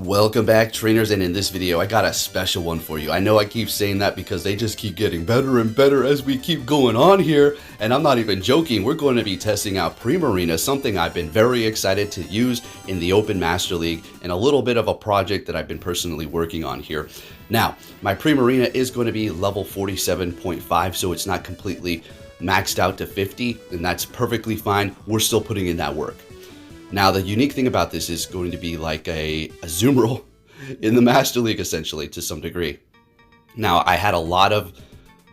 Welcome back, trainers, and in this video I got a special one for you. I know I keep saying that because they just keep getting better and better as we keep going on here, and I'm not even joking. We're going to be testing out Primarina, something I've been very excited to use in the Open Master League, and a little bit of a project that I've been personally working on here. Now, my Primarina is going to be level 47.5, so it's not completely maxed out to 50, and that's perfectly fine. We're still putting in that work. Now, the unique thing about this is going to be like a Azumarill in the Master League, essentially, to some degree. Now, I had a lot of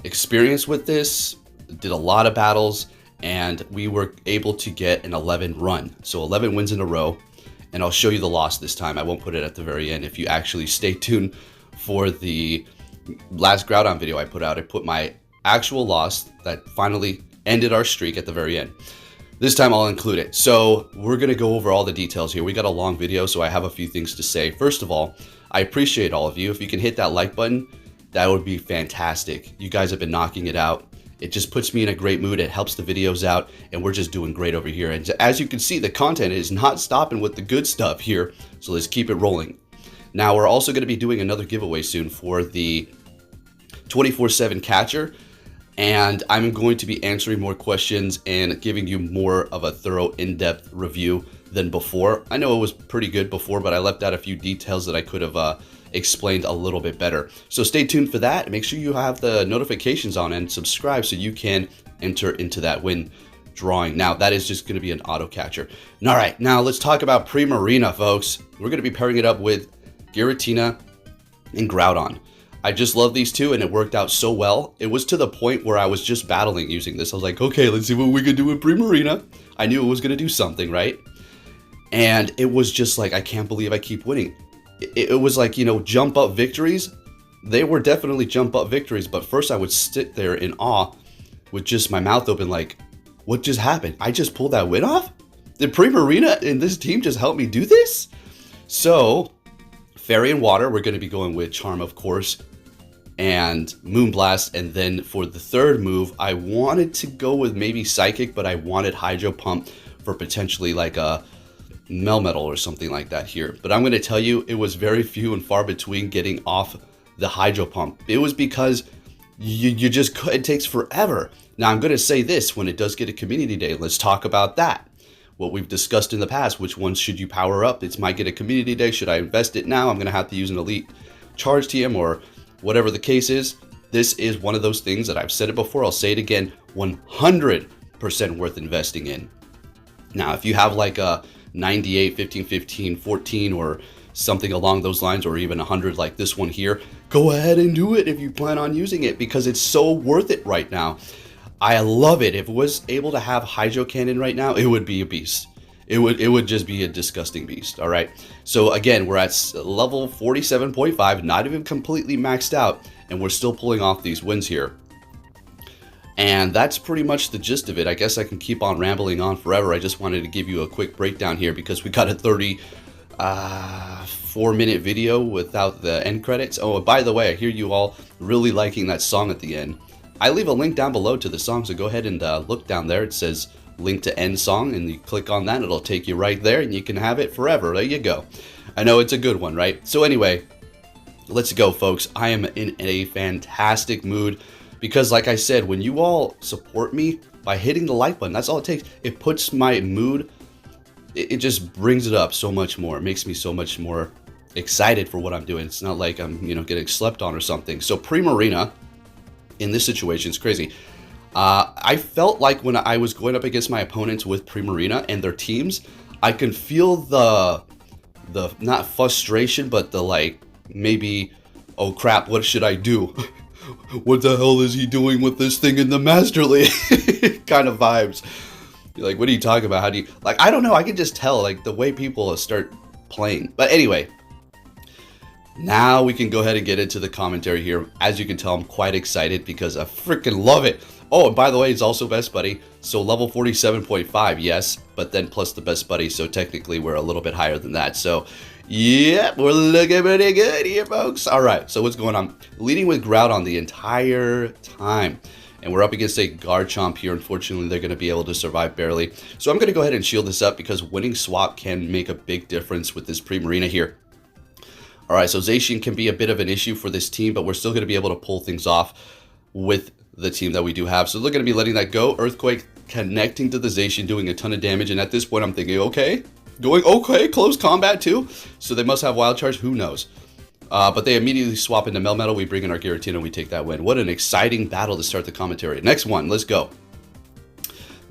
experience with this, did a lot of battles, and we were able to get an 11 run. So 11 wins in a row, and I'll show you the loss this time. I won't put it at the very end. If you actually stay tuned for the last Groudon video I put out, I put my actual loss that finally ended our streak at the very end. This time I'll include it. So we're going to go over all the details here. We got a long video, so I have a few things to say. First of all, I appreciate all of you. If you can hit that like button, that would be fantastic. You guys have been knocking it out. It just puts me in a great mood. It helps the videos out, and we're just doing great over here. And as you can see, the content is not stopping with the good stuff here, so let's keep it rolling. Now, we're also going to be doing another giveaway soon for the 24/7 catcher. And I'm going to be answering more questions and giving you more of a thorough, in-depth review than before. I know it was pretty good before, but I left out a few details that I could have explained a little bit better. So stay tuned for that. Make sure you have the notifications on and subscribe so you can enter into that win drawing. Now, that is just going to be an auto catcher. All right, now let's talk about Primarina, folks. We're going to be pairing it up with Giratina and Groudon. I just love these two, and it worked out so well. It was to the point where I was just battling using this. I was like, okay, let's see what we can do with Primarina. I knew it was going to do something, right? And it was just like, I can't believe I keep winning. It was like, you know, jump up victories. They were definitely jump up victories, but first I would sit there in awe with just my mouth open like, what just happened? I just pulled that win off? Did Primarina and this team just help me do this? So, Fairy and Water, we're going to be going with Charm, of course, and Moonblast, and then for the third move, I wanted to go with maybe Psychic, but I wanted Hydro Pump for potentially like a Melmetal or something like that here. But I'm going to tell you, it was very few and far between getting off the Hydro Pump. It was because you just it takes forever. Now, I'm going to say this, when it does get a Community Day, let's talk about that. What we've discussed in the past, which ones should you power up? It might get a Community Day. Should I invest it now? I'm going to have to use an Elite Charge TM or whatever the case is. This is one of those things that I've said it before. I'll say it again, 100% worth investing in. Now, if you have like a 98, 15, 15, 14, or something along those lines, or even 100 like this one here, go ahead and do it if you plan on using it, because it's so worth it right now. I love it. If it was able to have Hydro Cannon right now, it would be a beast. It would just be a disgusting beast. All right. So again, we're at level 47.5, not even completely maxed out, and we're still pulling off these wins here. And that's pretty much the gist of it. I guess I can keep on rambling on forever. I just wanted to give you a quick breakdown here because we got a 34-minute video without the end credits. Oh, by the way, I hear you all really liking that song at the end. I leave a link down below to the song, so go ahead and look down there. It says link to end song, and you click on that, it'll take you right there, and you can have it forever. There you go. I know it's a good one, right? So anyway, let's go, folks. I am in a fantastic mood because, like I said, when you all support me by hitting the like button, that's all it takes. It puts my mood, it just brings it up so much more. It makes me so much more excited for what I'm doing. It's not like I'm, you know, getting slept on or something. So Primarina in this situation is crazy. I felt like when I was going up against my opponents with Primarina and their teams, I can feel the not frustration, but the like, maybe, oh crap, what should I do? What the hell is he doing with this thing in the Master League? kind of vibes. You're like, what are you talking about? How do you, like, I don't know. I can just tell, like, the way people start playing. But anyway, now we can go ahead and get into the commentary here. As you can tell, I'm quite excited because I freaking love it. Oh, and by the way, it's also Best Buddy. So level 47.5, yes, but then plus the Best Buddy. So technically, we're a little bit higher than that. So, yeah, we're looking pretty good here, folks. All right, so what's going on? Leading with Groudon the entire time. And we're up against a Garchomp here. Unfortunately, they're going to be able to survive barely. So I'm going to go ahead and shield this up because winning swap can make a big difference with this Primarina here. All right, so Zacian can be a bit of an issue for this team, but we're still going to be able to pull things off with the team that we do have. So they're going to be letting that go. Earthquake connecting to the Zacian, doing a ton of damage. And at this point, I'm thinking, okay, close combat too. So they must have Wild Charge. Who knows? But they immediately swap into Melmetal. We bring in our Giratina and we take that win. What an exciting battle to start the commentary. Next one, let's go.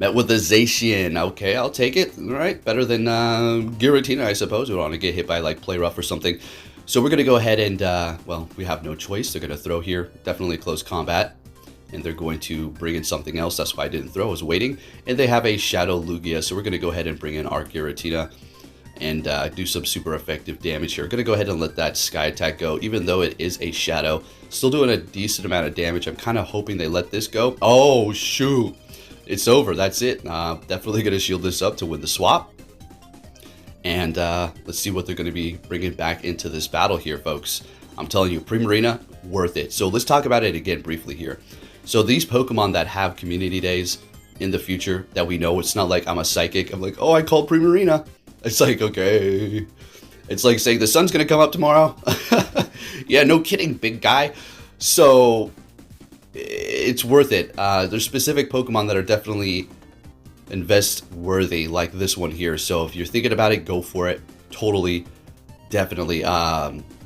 Met with the Zacian. Okay, I'll take it. All right, better than Giratina, I suppose. We don't want to get hit by like Play Rough or something. So we're going to go ahead and, well, we have no choice. They're going to throw here. Definitely close combat. And they're going to bring in something else. That's why I didn't throw. I was waiting. And they have a Shadow Lugia. So we're going to go ahead and bring in our Giratina and do some super effective damage here. Going to go ahead and let that Sky Attack go, even though it is a Shadow. Still doing a decent amount of damage. I'm kind of hoping they let this go. Oh, shoot. It's over. That's it. Definitely going to shield this up to win the swap. And let's see what they're going to be bringing back into this battle here, folks. I'm telling you, Primarina, worth it. So let's talk about it again briefly here. So these Pokemon that have community days in the future that we know, it's not like I'm a psychic. I'm like, oh, I called Primarina. It's like, okay. It's like saying the sun's going to come up tomorrow. Yeah, no kidding, big guy. So it's worth it. There's specific Pokemon that are definitely invest worthy, like this one here. So if you're thinking about it, go for it. Totally, definitely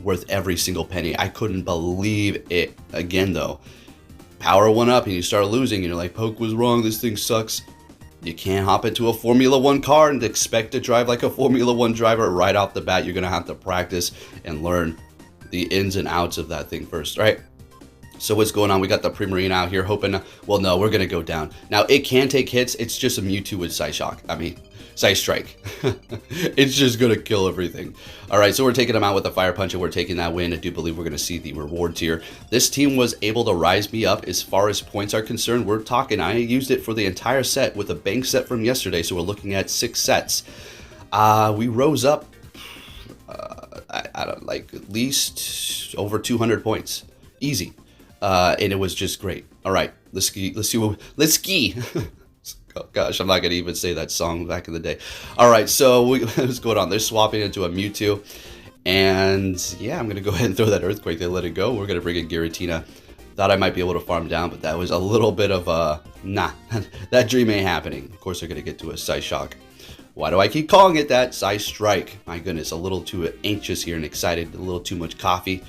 worth every single penny. I couldn't believe it. Again, though, power one up and you start losing and you're like, Poke was wrong, this thing sucks. You can't hop into a Formula 1 car and expect to drive like a Formula 1 driver right off the bat. You're gonna have to practice and learn the ins and outs of that thing first, right? So what's going on? We got the Primarina out here hoping, well, no, we're gonna go down. Now it can take hits. It's just a Mewtwo with Psyshock. I mean, Psystrike. It's just gonna kill everything. All right, so we're taking them out with a Fire Punch and we're taking that win. I do believe we're gonna see the rewards here. This team was able to rise me up as far as points are concerned. We're talking, I used it for the entire set with a bank set from yesterday. So we're looking at 6 sets. We rose up, I don't like at least over 200 points. Easy. And it was just great. All right, let's ski. Oh gosh, I'm not gonna even say that song back in the day. All right, so what's going on? They're swapping into a Mewtwo, and yeah, I'm gonna go ahead and throw that Earthquake. They let it go. We're gonna bring in Giratina. Thought I might be able to farm down, but that was a little bit of a nah. That dream ain't happening. Of course, they're gonna get to a Psyshock. Why do I keep calling it that? Psystrike. My goodness, a little too anxious here and excited. A little too much coffee.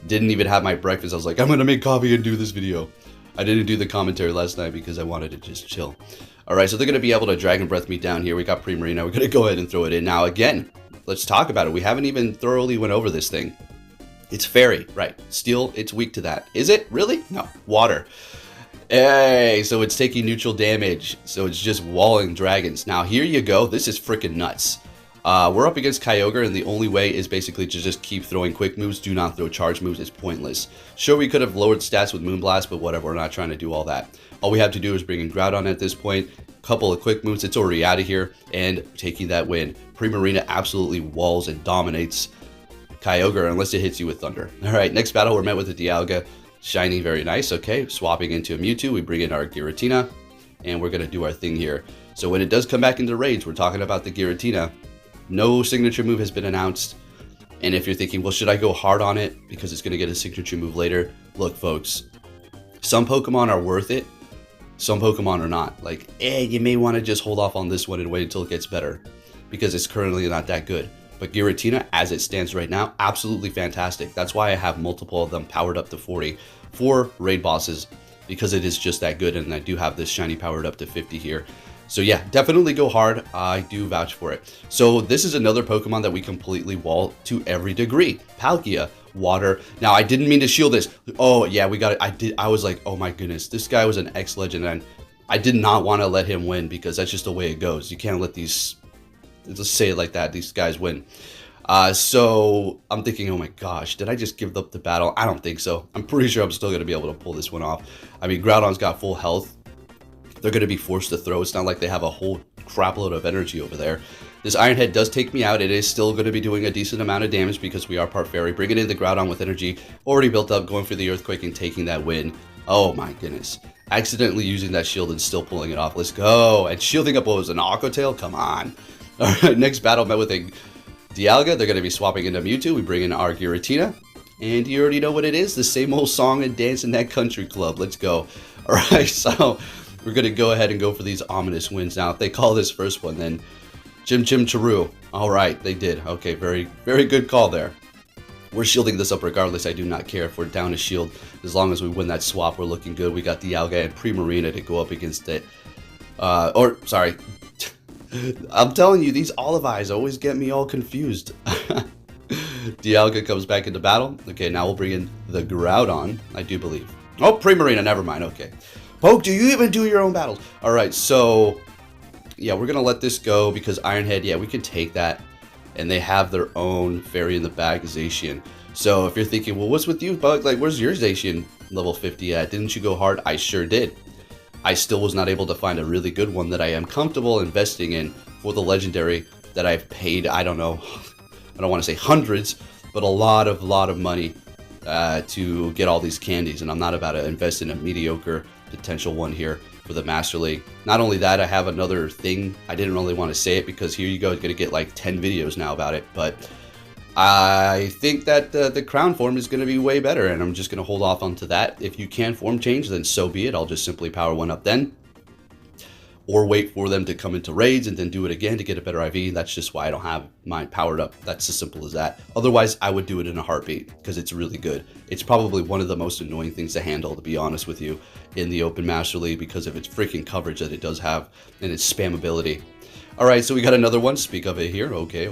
Didn't even have my breakfast. I was like, I'm gonna make coffee and do this video. I didn't do the commentary last night because I wanted to just chill. All right, so they're gonna be able to Dragon Breath me down here. We got Primarina. We're gonna go ahead and throw it in. Now again, let's talk about it. We haven't even thoroughly went over this thing. It's Fairy, right? Steel, it's weak to that. Is it? Really? No. Water. Hey, so it's taking neutral damage. So it's just walling dragons. Now here you go. This is freaking nuts. We're up against Kyogre, and the only way is basically to just keep throwing quick moves. Do not throw charge moves. It's pointless. Sure, we could have lowered stats with Moonblast, but whatever. We're not trying to do all that. All we have to do is bring in Groudon at this point. Couple of quick moves. It's already out of here, and taking that win. Primarina absolutely walls and dominates Kyogre unless it hits you with Thunder. All right, next battle, we're met with a Dialga. Shiny, very nice. Okay, swapping into a Mewtwo. We bring in our Giratina, and we're going to do our thing here. So when it does come back into raids, we're talking about the Giratina. No signature move has been announced. And if you're thinking, well, should I go hard on it because it's going to get a signature move later? Look, folks, some Pokemon are worth it. Some Pokemon are not. Like, you may want to just hold off on this one and wait until it gets better because it's currently not that good. But Giratina, as it stands right now, absolutely fantastic. That's why I have multiple of them powered up to 40 for raid bosses because it is just that good. And I do have this shiny powered up to 50 here. So yeah, definitely go hard. I do vouch for it. So this is another Pokemon that we completely wall to every degree. Palkia, water. Now I didn't mean to shield this. Oh yeah, we got it. I was like, oh my goodness, this guy was an ex-legend, and I did not want to let him win because that's just the way it goes. You can't let these, let's say it like that, these guys win. So I'm thinking, oh my gosh, did I just give up the battle? I don't think so. I'm pretty sure I'm still going to be able to pull this one off. I mean, Groudon's got full health. They're going to be forced to throw. It's not like they have a whole crap load of energy over there. This Iron Head does take me out. It is still going to be doing a decent amount of damage because we are part Fairy. Bringing in the Groudon with energy. Already built up, going for the Earthquake and taking that win. Oh my goodness. Accidentally using that shield and still pulling it off. Let's go. And shielding up what was an Aqua Tail? Come on. All right, next battle met with a Dialga, they're going to be swapping into Mewtwo. We bring in our Giratina. And you already know what it is. The same old song and dance in that country club. Let's go. Alright, so we're going to go ahead and go for these ominous wins now. If they call this first one, then Chim Chim Charu. Alright, they did. Okay, very, very good call there. We're shielding this up regardless. I do not care if we're down a shield. As long as we win that swap, we're looking good. We got Dialga and Primarina to go up against it. Sorry. I'm telling you, these olive eyes always get me all confused. Dialga comes back into battle. Okay, now we'll bring in the Groudon, I do believe. Oh, Primarina, never mind. Okay. Poke, do you even do your own battles? Alright, so yeah, we're going to let this go because Ironhead, yeah, we can take that. And they have their own fairy in the bag, Zacian. So if you're thinking, well, what's with you, Bug? Like, where's your Zacian level 50 at? Didn't you go hard? I sure did. I still was not able to find a really good one that I am comfortable investing in for the legendary that I've paid, I don't know, I don't want to say hundreds, but a lot of money to get all these candies. And I'm not about to invest in a mediocre potential one here for the Master League. Not only that, I have another thing. I didn't really want to say it because here you go, you're going to get like 10 videos now about it. But I think that the crown form is going to be way better, and I'm just going to hold off onto that. If you can form change, then so be it. I'll just simply power one up then. Or wait for them to come into raids and then do it again to get a better IV. That's just why I don't have mine powered up. That's as simple as that. Otherwise, I would do it in a heartbeat because it's really good. It's probably one of the most annoying things to handle, to be honest with you, in the Open Master League because of its freaking coverage that it does have and its spammability. Alright, so we got another one. Speak of it here. Okay.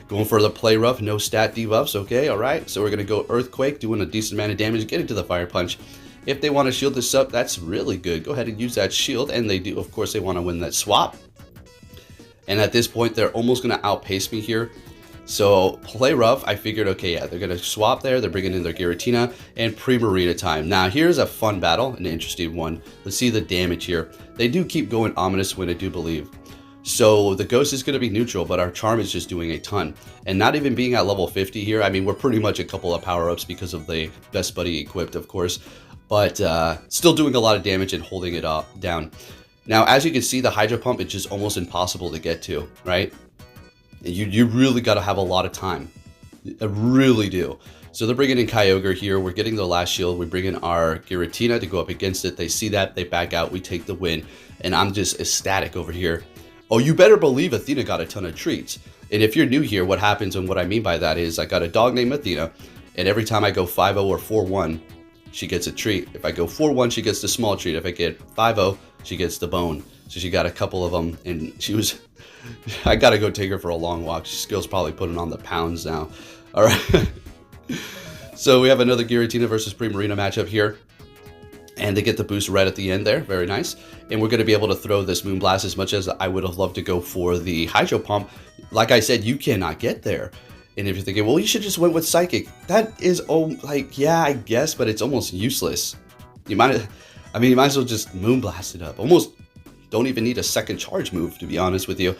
Going for the play rough, no stat debuffs. Okay, alright. So we're going to go Earthquake, doing a decent amount of damage, getting to the Fire Punch. If they want to shield this up, that's really good. Go ahead and use that shield, and they do. Of course, they want to win that swap. And at this point, they're almost going to outpace me here. So, play rough. I figured, okay, yeah, they're going to swap there. They're bringing in their Giratina and Primarina time. Now, here's a fun battle, an interesting one. Let's see the damage here. They do keep going ominous win, I do believe. So, the Ghost is going to be neutral, but our Charm is just doing a ton. And not even being at level 50 here, I mean, we're pretty much a couple of power-ups because of the Best Buddy equipped, of course. But still doing a lot of damage and holding it down. Now, as you can see, the Hydro Pump is just almost impossible to get to, right? You really got to have a lot of time. I really do. So they're bringing in Kyogre here. We're getting the last shield. We bring in our Giratina to go up against it. They see that. They back out. We take the win. And I'm just ecstatic over here. Oh, you better believe Athena got a ton of treats. And if you're new here, what happens and what I mean by that is I got a dog named Athena. And every time I go 5-0 or 4-1, she gets a treat. If I go 4-1, she gets the small treat. If I get 5-0, she gets the bone. So she got a couple of them, and she was... I gotta go take her for a long walk. Skill's probably putting on the pounds now. All right. So we have another Giratina versus Primarina matchup here. And they get the boost right at the end there. Very nice. And we're going to be able to throw this Moonblast as much as I would have loved to go for the Hydro Pump. Like I said, you cannot get there. And if you're thinking, well, you should just went with Psychic. That is, like, yeah, I guess, but it's almost useless. You might as well just Moonblast it up. Almost don't even need a second charge move, to be honest with you.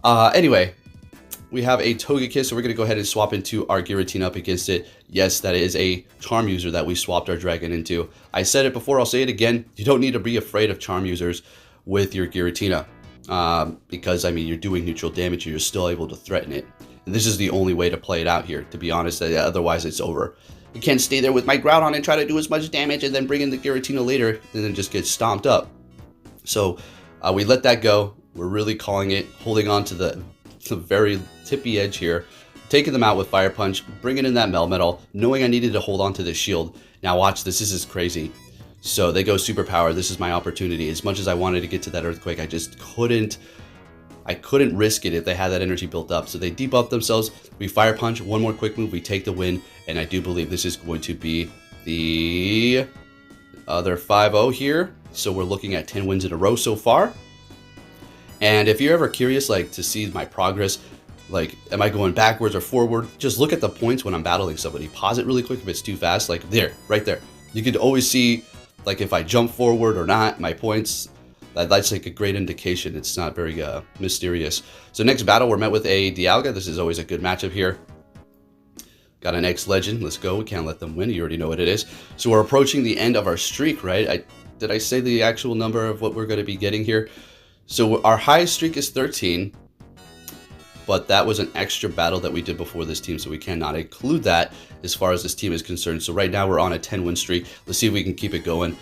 Anyway, we have a Togekiss, so we're going to go ahead and swap into our Giratina up against it. Yes, that is a Charm user that we swapped our Dragon into. I said it before, I'll say it again. You don't need to be afraid of Charm users with your Giratina. Because, I mean, you're doing neutral damage, you're still able to threaten it. And this is the only way to play it out here, to be honest. Otherwise, it's over. I can't stay there with my Groudon and try to do as much damage and then bring in the Giratina later and then just get stomped up. So, we let that go. We're really calling it, holding on to the very tippy edge here. Taking them out with Fire Punch, bringing in that Melmetal, knowing I needed to hold on to this shield. Now watch this is crazy. So they go Superpower. This is my opportunity. As much as I wanted to get to that Earthquake, I just couldn't. I couldn't risk it if they had that energy built up. So they debuff themselves. We Fire Punch. One more quick move. We take the win. And I do believe this is going to be the other 5-0 here. So we're looking at 10 wins in a row so far. And if you're ever curious, like, to see my progress, like, am I going backwards or forward? Just look at the points when I'm battling somebody. Pause it really quick if it's too fast. Like, there, right there. You can always see, like, if I jump forward or not, my points. That's like a great indication. It's not very mysterious. So next battle, we're met with a Dialga. This is always a good matchup here. Got an X-Legend. Let's go. We can't let them win. You already know what it is. So we're approaching the end of our streak, right? Did I say the actual number of what we're going to be getting here? So our highest streak is 13. but that was an extra battle that we did before this team, so we cannot include that as far as this team is concerned. So right now we're on a 10-win streak. Let's see if we can keep it going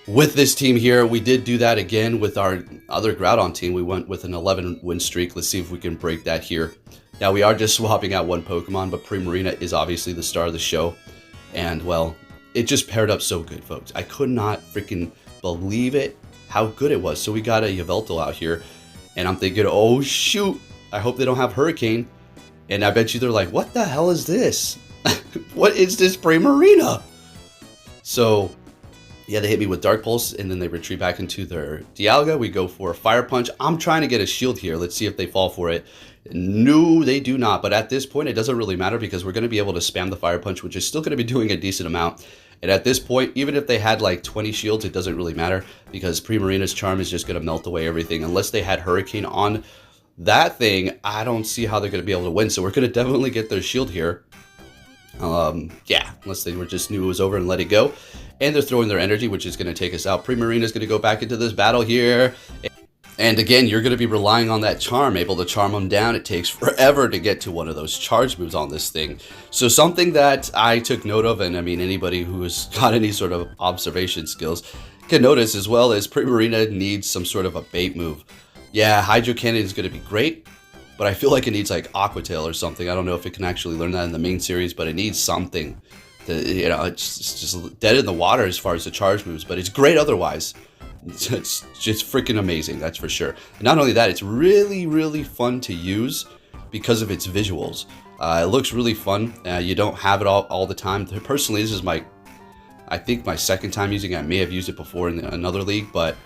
with this team here. We did do that again with our other Groudon team. We went with an 11-win streak. Let's see if we can break that here. Now, we are just swapping out one Pokemon, but Primarina is obviously the star of the show. And, well, it just paired up so good, folks. I could not freaking believe it, how good it was. So we got a Yveltal out here, and I'm thinking, oh, shoot, I hope they don't have Hurricane. And I bet you they're like, what the hell is this? What is this Primarina? So, yeah, they hit me with Dark Pulse, and then they retreat back into their Dialga. We go for a Fire Punch. I'm trying to get a shield here. Let's see if they fall for it. No, they do not. But at this point, it doesn't really matter because we're going to be able to spam the Fire Punch, which is still going to be doing a decent amount. And at this point, even if they had like 20 shields, it doesn't really matter because Primarina's charm is just going to melt away everything. Unless they had Hurricane on that thing, I don't see how they're going to be able to win. So we're going to definitely get their shield here. Yeah, unless they just knew it was over and let it go. And they're throwing their energy, which is going to take us out. Primarina is going to go back into this battle here. And again, you're going to be relying on that charm, able to charm them down. It takes forever to get to one of those charge moves on this thing. So something that I took note of, and I mean anybody who has got any sort of observation skills can notice as well, is Primarina needs some sort of a bait move. Yeah, Hydro Cannon is going to be great, but I feel like it needs like Aqua Tail or something. I don't know if it can actually learn that in the main series, but it needs something. You know, it's just dead in the water as far as the charge moves, but it's great otherwise. It's just freaking amazing, that's for sure. And not only that, it's really, really fun to use because of its visuals. It looks really fun. You don't have it all the time. Personally, this is I think my second time using it. I may have used it before in another league, but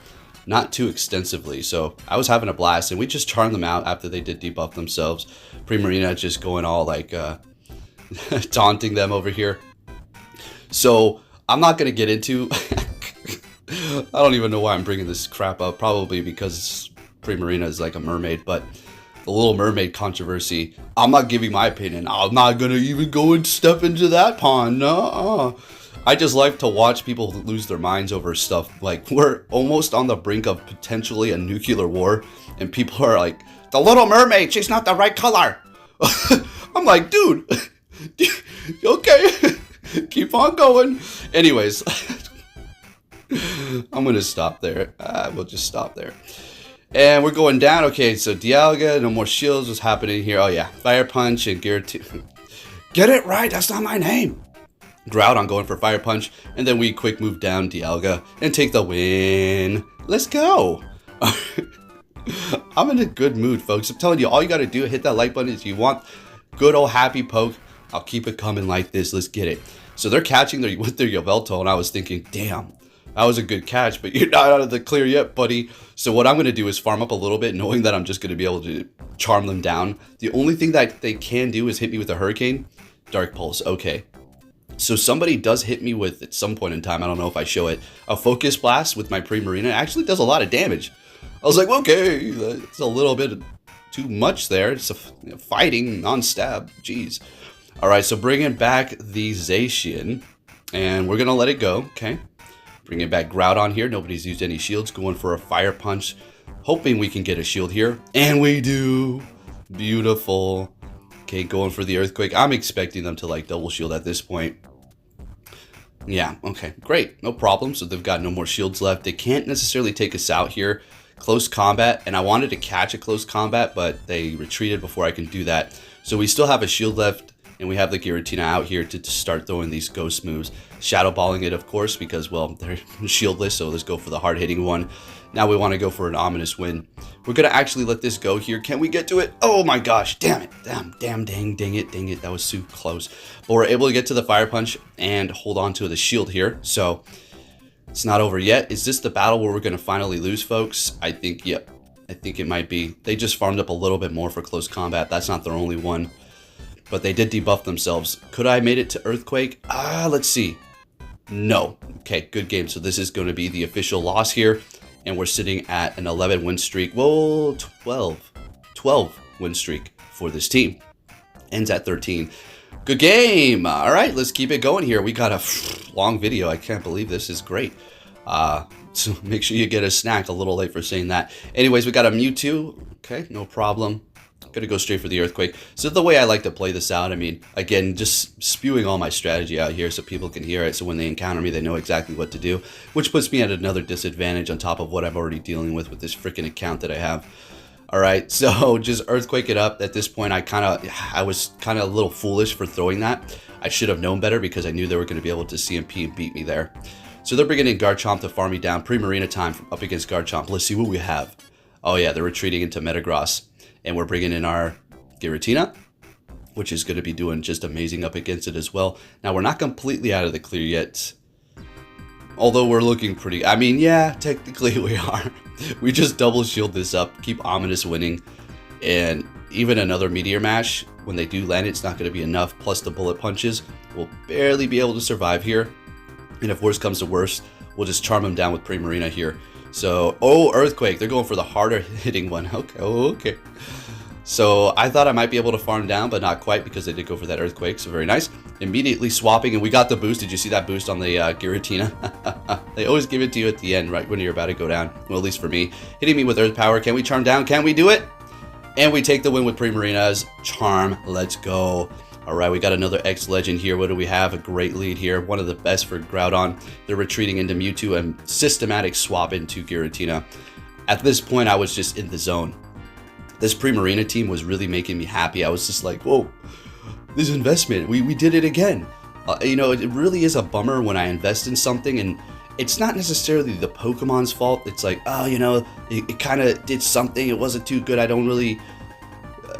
not too extensively. So I was having a blast, and we just charmed them out after they did debuff themselves. Primarina just going all like taunting them over here. So I'm not going to get into... I don't even know why I'm bringing this crap up. Probably because Primarina is like a mermaid, but the Little Mermaid controversy, I'm not giving my opinion. I'm not going to even go and step into that pond. No. I just like to watch people lose their minds over stuff. Like, we're almost on the brink of potentially a nuclear war, and people are like, the Little Mermaid, she's not the right color. I'm like, dude, okay. Keep on going. Anyways, I'm going to stop there. We'll just stop there. And we're going down. Okay, so Dialga, no more shields. What's happening here? Oh, yeah. Fire Punch and Gyarados. Get it right. That's not my name. Groudon going for Fire Punch. And then we quick move down Dialga and take the win. Let's go. I'm in a good mood, folks. I'm telling you, all you got to do, hit that like button if you want good old happy poke. I'll keep it coming like this. Let's get it. So they're catching with their Yveltal, and I was thinking, damn, that was a good catch, but you're not out of the clear yet, buddy. So what I'm going to do is farm up a little bit, knowing that I'm just going to be able to charm them down. The only thing that they can do is hit me with a Hurricane. Dark Pulse, okay. So somebody does hit me with, at some point in time, I don't know if I show it, a Focus Blast with my Primarina. It actually does a lot of damage. I was like, okay, it's a little bit too much there. It's fighting, non-stab, jeez. All right, so bringing back the Zacian, and we're going to let it go, okay? Bringing back Groudon here. Nobody's used any shields. Going for a Fire Punch, hoping we can get a shield here. And we do. Beautiful. Okay, going for the Earthquake. I'm expecting them to, like, double shield at this point. Yeah, okay, great. No problem. So they've got no more shields left. They can't necessarily take us out here. Close combat, and I wanted to catch a close combat, but they retreated before I can do that. So we still have a shield left. And we have the Giratina out here to start throwing these ghost moves. Shadow Balling it, of course, because, well, they're shieldless, so let's go for the hard-hitting one. Now we want to go for an ominous win. We're going to actually let this go here. Can we get to it? Oh my gosh, damn it. Dang it. That was too close. But we're able to get to the Fire Punch and hold on to the shield here. So it's not over yet. Is this the battle where we're going to finally lose, folks? I think, yep. I think it might be. They just farmed up a little bit more for close combat. That's not their only one. But they did debuff themselves. Could I have made it to Earthquake? Let's see. No. Okay, good game. So this is going to be the official loss here. And we're sitting at an 11 win streak. Well, 12 win streak for this team. Ends at 13. Good game. All right, let's keep it going here. We got a long video. I can't believe this is great. So make sure you get a snack. A little late for saying that. Anyways, we got a Mewtwo. Okay, no problem. Gonna go straight for the Earthquake. So the way I like to play this out, I mean, again, just spewing all my strategy out here so people can hear it. So when they encounter me, they know exactly what to do, which puts me at another disadvantage on top of what I'm already dealing with this freaking account that I have. All right, so just Earthquake it up. At this point, I was kind of a little foolish for throwing that. I should have known better because I knew they were going to be able to CMP and beat me there. So they're bringing in Garchomp to farm me down. Primarina time up against Garchomp. Let's see what we have. Oh yeah, they're retreating into Metagross. And we're bringing in our Giratina, which is going to be doing just amazing up against it as well. Now, we're not completely out of the clear yet. Although we're looking pretty... I mean, yeah, technically we are. We just double shield this up, keep Ominous winning. And even another Meteor Mash, when they do land, it's not going to be enough. Plus the Bullet Punches, we'll barely be able to survive here. And if worse comes to worse, we'll just charm them down with Primarina here. So, oh, Earthquake. They're going for the harder hitting one. Okay, okay. So I thought I might be able to farm down, but not quite because they did go for that Earthquake. So very nice. Immediately swapping, and we got the boost. Did you see that boost on the Giratina? They always give it to you at the end, right when you're about to go down. Well, at least for me. Hitting me with Earth Power. Can we charm down? Can we do it? And we take the win with Primarina's Charm. Let's go. All right, we got another X-Legend here. What do we have? A great lead here. One of the best for Groudon. They're retreating into Mewtwo and systematic swap into Giratina. At this point, I was just in the zone. This Primarina team was really making me happy. I was just like, whoa, this investment, we did it again. You know, it really is a bummer when I invest in something and it's not necessarily the Pokemon's fault. It's like, oh, you know, it kind of did something. It wasn't too good. I don't really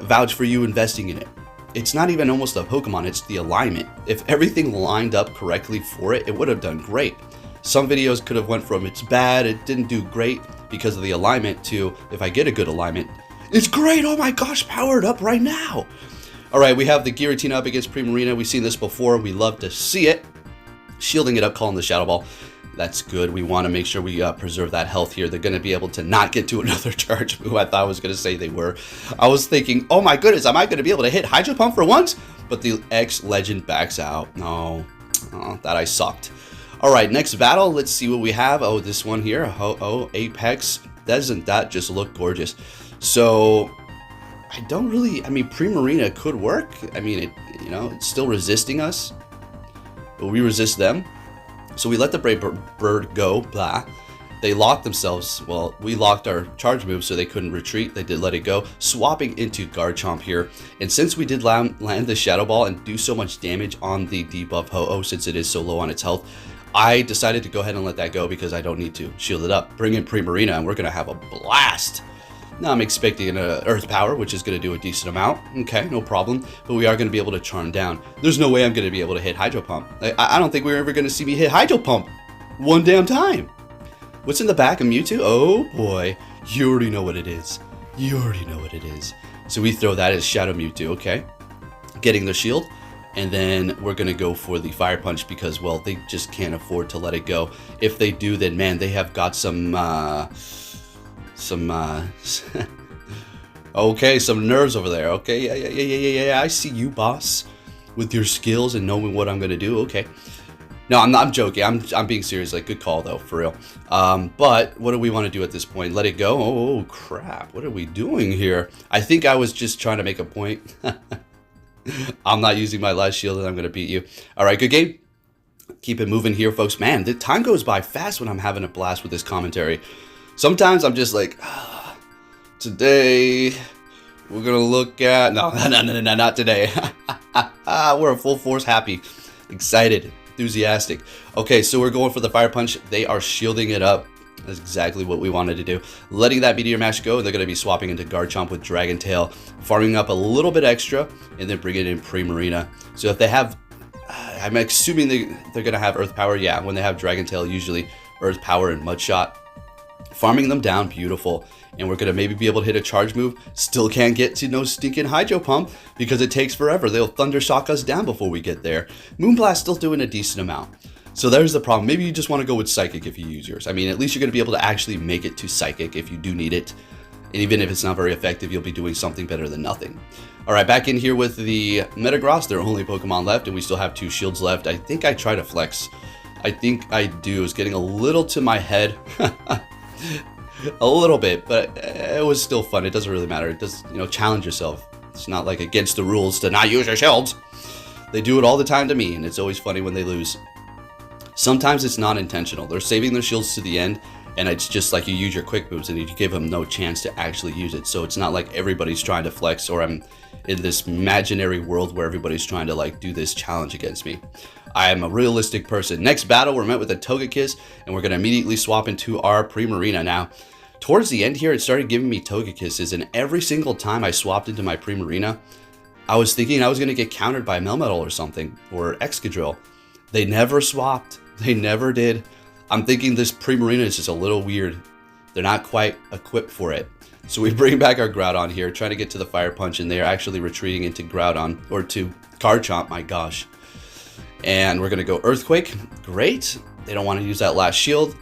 vouch for you investing in it. It's not even almost a Pokemon, it's the alignment. If everything lined up correctly for it, it would have done great. Some videos could have went from it's bad, it didn't do great because of the alignment to if I get a good alignment, it's great, oh my gosh, powered up right now. All right, we have the Giratina up against Primarina. We've seen this before, we love to see it. Shielding it up, calling the Shadow Ball. That's good. We want to make sure we preserve that health here. They're going to be able to not get to another charge move. I thought I was going to say they were. I was thinking, oh my goodness, am I going to be able to hit Hydro Pump for once? But the X-Legend backs out. No, oh, that I sucked. All right, next battle. Let's see what we have. Oh, this one here. Oh, Apex. Doesn't that just look gorgeous? So, I don't really, I mean, Primarina could work. I mean, it's still resisting us. But we resist them. So we let the Brave Bird go, blah. They locked themselves. Well, we locked our charge move so they couldn't retreat. They did let it go. Swapping into Garchomp here. And since we did land the Shadow Ball and do so much damage on the debuff Ho-Oh since it is so low on its health, I decided to go ahead and let that go because I don't need to shield it up. Bring in Primarina and we're going to have a blast. Now I'm expecting an Earth Power, which is going to do a decent amount. Okay, no problem. But we are going to be able to charm down. There's no way I'm going to be able to hit Hydro Pump. I don't think we're ever going to see me hit Hydro Pump one damn time. What's in the back of Mewtwo? Oh boy, you already know what it is. You already know what it is. So we throw that as Shadow Mewtwo, okay? Getting the shield. And then we're going to go for the Fire Punch because, well, they just can't afford to let it go. If they do, then man, they have got some okay, some nerves over there. Okay, yeah, I see you, boss, with your skills and knowing what I'm gonna do. Okay, no, I'm joking. I'm being serious. Like, good call though, for real. But what do we want to do at this point? Let it go? Oh crap! What are we doing here? I think I was just trying to make a point. I'm not using my last shield, and I'm gonna beat you. All right, good game. Keep it moving here, folks. Man, the time goes by fast when I'm having a blast with this commentary. Sometimes I'm just like, today we're gonna look at no, not today. We're full force happy, excited, enthusiastic. Okay, so we're going for the Fire Punch. They are shielding it up. That's exactly what we wanted to do. Letting that Meteor Mash go, they're going to be swapping into Garchomp with Dragon Tail, farming up a little bit extra, and then bringing in Primarina. So if they have, I'm assuming they're going to have Earth Power. Yeah, when they have Dragon Tail, usually Earth Power and Mud Shot. Farming them down, beautiful. And we're going to maybe be able to hit a charge move. Still can't get to no stinking Hydro Pump because it takes forever. They'll Thunder Shock us down before we get there. Moonblast still doing a decent amount. So there's the problem. Maybe you just want to go with Psychic if you use yours. I mean, at least you're going to be able to actually make it to Psychic if you do need it. And even if it's not very effective, you'll be doing something better than nothing. All right, back in here with the Metagross. There are only Pokemon left, and we still have 2 shields left. I think I try to flex. I think I do. It's getting a little to my head. A little bit, but it was still fun. It doesn't really matter. It does, you know, challenge yourself. It's not like against the rules to not use your shields. They do it all the time to me, and it's always funny when they lose. Sometimes it's not intentional. They're saving their shields to the end, and it's just like you use your quick moves and you give them no chance to actually use it. So it's not like everybody's trying to flex, or I'm in this imaginary world where everybody's trying to like do this challenge against me. I am a realistic person. Next battle, we're met with a Togekiss, and we're going to immediately swap into our Primarina. Now, towards the end here, it started giving me Togekisses, and every single time I swapped into my Primarina, I was thinking I was going to get countered by Melmetal or something, or Excadrill. They never swapped. They never did. I'm thinking this Primarina is just a little weird. They're not quite equipped for it. So we bring back our Groudon here, trying to get to the Fire Punch, and they are actually retreating into Groudon, or to Garchomp, my gosh. And we're going to go Earthquake. Great. They don't want to use that last shield.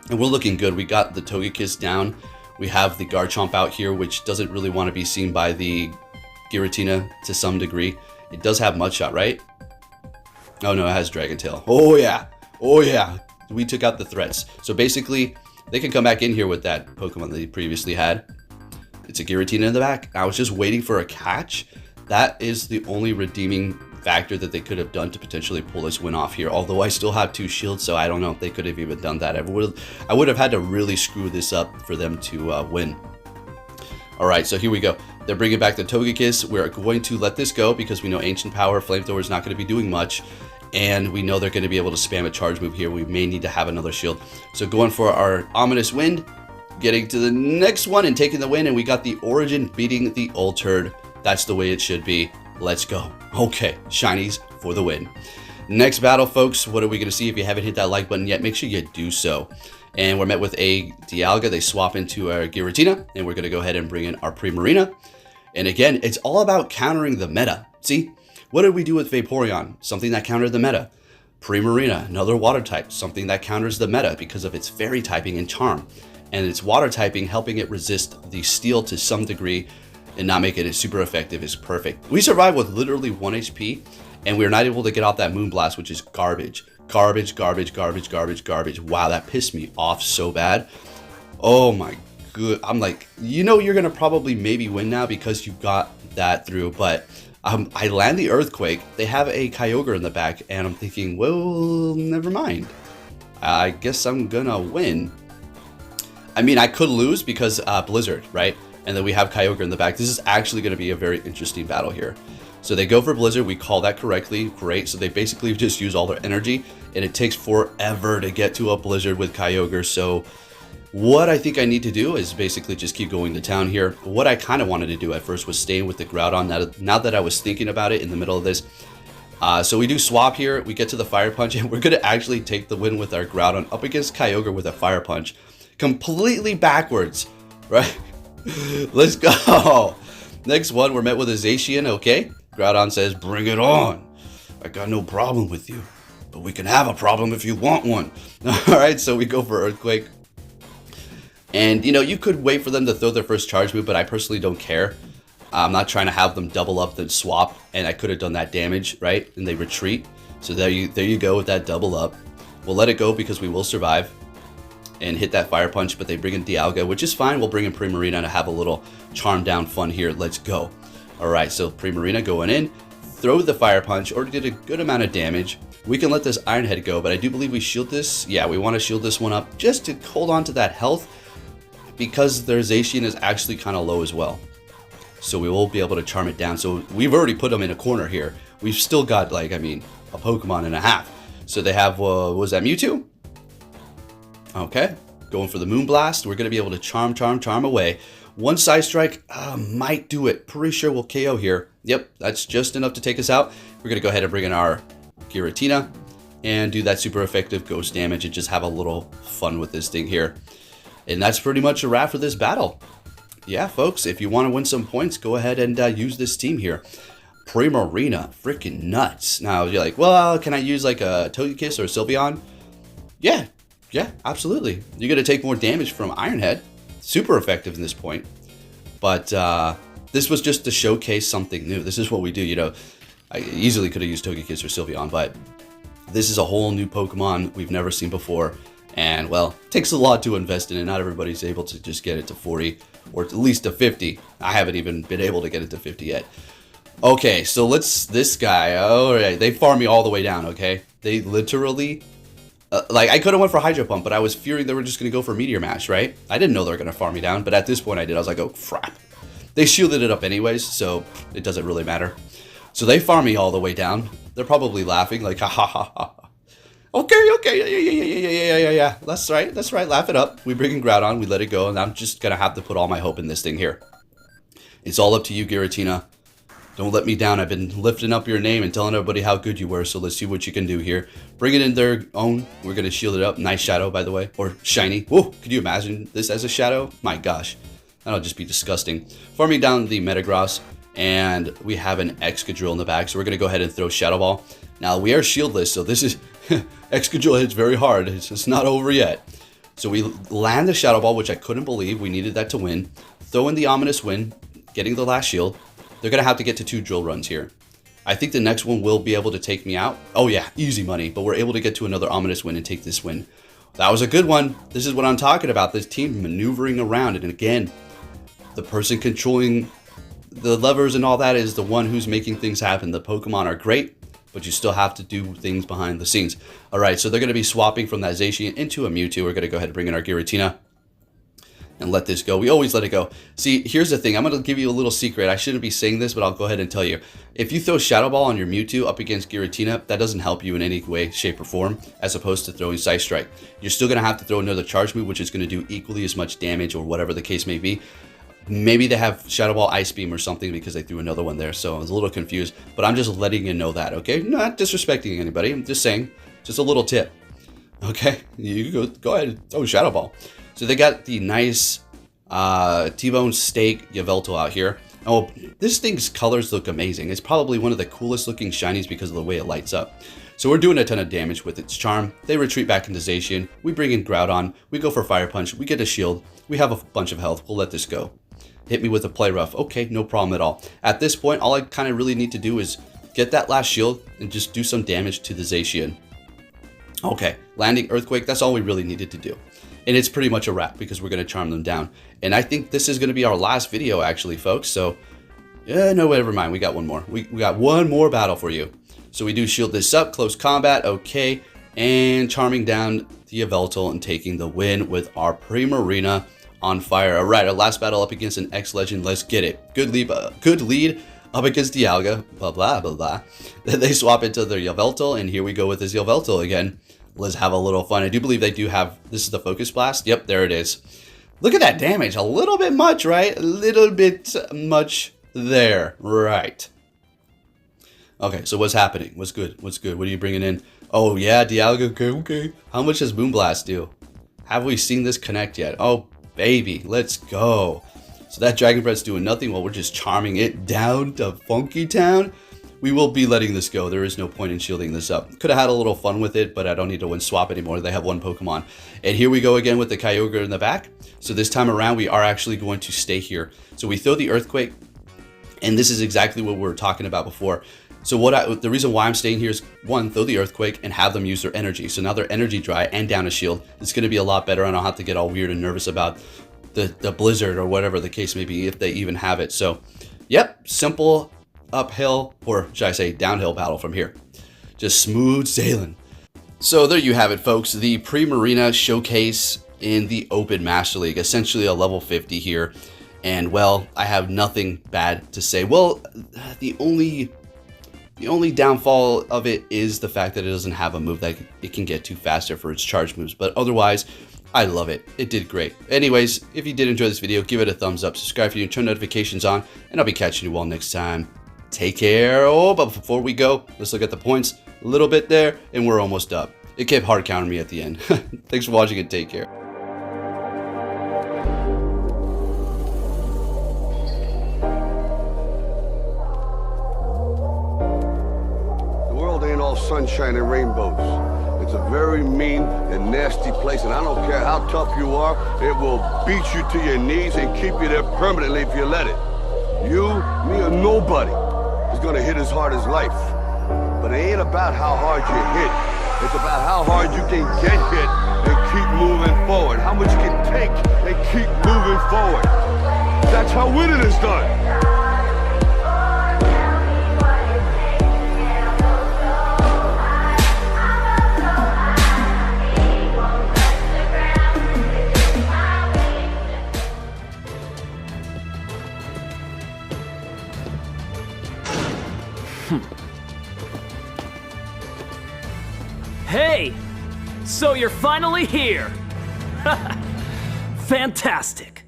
And we're looking good. We got the Togekiss down. We have the Garchomp out here, which doesn't really want to be seen by the Giratina to some degree. It does have Mudshot, right? Oh no, it has Dragon Tail. Oh yeah. Oh yeah. We took out the threats. So basically, they can come back in here with that Pokemon they previously had. It's a Giratina in the back. I was just waiting for a catch. That is the only redeeming factor that they could have done to potentially pull this win off here. Although I still have 2 shields, so I don't know if they could have even done that. I would have had to really screw this up for them to win. All right, so here we go. They're bringing back the Togekiss. We're going to let this go because we know Ancient Power, Flamethrower is not going to be doing much. And we know they're going to be able to spam a charge move here. We may need to have another shield. So going for our Ominous Wind, getting to the next one and taking the win. And we got the Origin beating the Altered. That's the way it should be. Let's go. Okay, shinies for the win. Next battle, folks. What are we going to see? If you haven't hit that like button yet, make sure you do so. And we're met with a Dialga. They swap into our Giratina, and we're going to go ahead and bring in our Primarina. And again, it's all about countering the meta. See, what did we do with Vaporeon? Something that countered the meta. Primarina, another water type, something that counters the meta because of its fairy typing and charm. And its water typing helping it resist the steel to some degree and not making it super effective is perfect. We survived with literally 1 HP, and we were not able to get off that Moonblast, which is garbage. Garbage, garbage, garbage, garbage, garbage. Wow, that pissed me off so bad. Oh my good. I'm like, you know, you're going to probably maybe win now because you got that through, but I land the Earthquake. They have a Kyogre in the back, and I'm thinking, well, never mind. I guess I'm going to win. I mean, I could lose because Blizzard, right? And then we have Kyogre in the back. This is actually going to be a very interesting battle here. So they go for Blizzard. We call that correctly. Great. So they basically just use all their energy, and it takes forever to get to a Blizzard with Kyogre. So what I think I need to do is basically just keep going to town here. What I kind of wanted to do at first was staying with the Groudon. Now that I was thinking about it in the middle of this. So we do swap here. We get to the Fire Punch, and we're going to actually take the win with our Groudon up against Kyogre with a Fire Punch. Completely backwards, right? Let's go. Next one, we're met with a Zacian, okay? Groudon says, bring it on. I got no problem with you, but we can have a problem if you want one. All right, so we go for Earthquake. And, you know, you could wait for them to throw their first charge move, but I personally don't care. I'm not trying to have them double up then swap, and I could have done that damage, right? And they retreat. So there you go with that double up. We'll let it go because we will survive and hit that Fire Punch, but they bring in Dialga, which is fine. We'll bring in Primarina to have a little charm down fun here. Let's go. All right, so Primarina going in, throw the Fire Punch, or did a good amount of damage. We can let this Iron Head go, but I do believe we shield this. Yeah, we want to shield this one up just to hold on to that health because their Zacian is actually kind of low as well. So we will be able to charm it down. So we've already put them in a corner here. We've still got, like, I mean, a Pokemon and a half. So they have, was that Mewtwo? Okay, going for the Moonblast. We're going to be able to charm away. One Side Strike might do it. Pretty sure we'll KO here. Yep, that's just enough to take us out. We're going to go ahead and bring in our Giratina and do that super effective ghost damage and just have a little fun with this thing here. And that's pretty much a wrap for this battle. Yeah, folks, if you want to win some points, go ahead and use this team here. Primarina, freaking nuts. Now, you're like, well, can I use like a Togekiss or a Sylveon? Yeah, absolutely. You're going to take more damage from Iron Head. Super effective in this point. But this was just to showcase something new. This is what we do, you know. I easily could have used Togekiss or Sylveon, but this is a whole new Pokemon we've never seen before. And well, it takes a lot to invest in it. Not everybody's able to just get it to 40 or at least to 50. I haven't even been able to get it to 50 yet. Okay, so this guy, all right, they farm me all the way down, okay? They literally, like, I could have went for Hydro Pump, but I was fearing they were just going to go for Meteor Mash, right? I didn't know they were going to farm me down, but at this point I did. I was like, oh, crap. They shielded it up anyways, so it doesn't really matter. So they farm me all the way down. They're probably laughing, like, ha ha ha ha. Okay, yeah. That's right, laugh it up. We bring in Groudon, we let it go, and I'm just going to have to put all my hope in this thing here. It's all up to you, Giratina. Don't let me down. I've been lifting up your name and telling everybody how good you were, so let's see what you can do here. Bring it in their own. We're going to shield it up. Nice shadow, by the way. Or shiny. Whoa, could you imagine this as a shadow? My gosh. That'll just be disgusting. Farming down the Metagross, and we have an Excadrill in the back, so we're going to go ahead and throw Shadow Ball. Now, we are shieldless, so this is... Excadrill hits very hard. It's not over yet. So we land the Shadow Ball, which I couldn't believe. We needed that to win. Throw in the Ominous Wind, getting the last shield. They're going to have to get to 2 drill runs here. I think the next one will be able to take me out. Oh yeah, easy money. But we're able to get to another Ominous Wind and take this win. That was a good one. This is what I'm talking about. This team maneuvering around. And again, the person controlling the levers and all that is the one who's making things happen. The Pokemon are great, but you still have to do things behind the scenes. All right, so they're going to be swapping from that Zacian into a Mewtwo. We're going to go ahead and bring in our Giratina and let this go. We always let it go. See, here's the thing. I'm going to give you a little secret. I shouldn't be saying this, but I'll go ahead and tell you. If you throw Shadow Ball on your Mewtwo up against Giratina, that doesn't help you in any way, shape, or form, as opposed to throwing Side Strike. You're still going to have to throw another charge move, which is going to do equally as much damage or whatever the case may be. Maybe they have Shadow Ball, Ice Beam, or something because they threw another one there, so I was a little confused. But I'm just letting you know that, okay? Not disrespecting anybody. I'm just saying, just a little tip. Okay? You go ahead and throw Shadow Ball. So they got the nice T-Bone Steak Yveltal out here. Oh, this thing's colors look amazing. It's probably one of the coolest looking shinies because of the way it lights up. So we're doing a ton of damage with its charm. They retreat back into Zacian. We bring in Groudon. We go for Fire Punch. We get a shield. We have a bunch of health. We'll let this go. Hit me with a Play Rough. Okay, no problem at all. At this point, all I kind of really need to do is get that last shield and just do some damage to the Zacian. Okay, landing Earthquake. That's all we really needed to do. And it's pretty much a wrap because we're going to charm them down. And I think this is going to be our last video, actually, folks. So, yeah, no, never mind. We got one more. We got one more battle for you. So we do shield this up. Close combat. Okay. And charming down the Yveltal and taking the win with our Primarina on fire. All right, our last battle up against an X-Legend. Let's get it. Good lead up against Dialga. Blah, blah, blah, blah. Then they swap into their Yveltal. And here we go with this Yveltal again. Let's have a little fun. I do believe they do have, this is the Focus Blast. Yep, there it is. Look at that damage. A little bit much, right? A little bit much there. Right. Okay, so what's happening? What's good? What's good? What are you bringing in? Oh, yeah, Dialga. Okay. How much does Moonblast do? Have we seen this connect yet? Oh, baby. Let's go. So that Dragon Breath's doing nothing while we're just charming it down to Funky Town. We will be letting this go. There is no point in shielding this up. Could have had a little fun with it, but I don't need to win swap anymore. They have one Pokemon. And here we go again with the Kyogre in the back. So this time around, we are actually going to stay here. So we throw the Earthquake, and this is exactly what we were talking about before. So the reason why I'm staying here is, one, throw the Earthquake and have them use their energy. So now their energy dry and down a shield. It's going to be a lot better, and I'll have to get all weird and nervous about the Blizzard or whatever the case may be, if they even have it. So, yep, simple uphill, or should I say downhill battle from here. Just smooth sailing. So there you have it, folks. The Primarina showcase in the Open Master League. Essentially a level 50 here. And, well, I have nothing bad to say. Well, the only downfall of it is the fact that it doesn't have a move that it can get to faster for its charge moves. But otherwise, I love it. It did great. Anyways, if you did enjoy this video, give it a thumbs up, subscribe if you turn notifications on, and I'll be catching you all next time. Take care. Oh, but before we go, let's look at the points. A little bit there, and we're almost up. It kept hard counting me at the end. Thanks for watching, and take care. The world ain't all sunshine and rainbows. It's a very mean and nasty place, and I don't care how tough you are, it will beat you to your knees and keep you there permanently if you let it. You, me, or nobody is gonna hit as hard as life. But it ain't about how hard you hit. It's about how hard you can get hit and keep moving forward. How much you can take and keep moving forward. That's how winning is done. Hey! So you're finally here! Fantastic!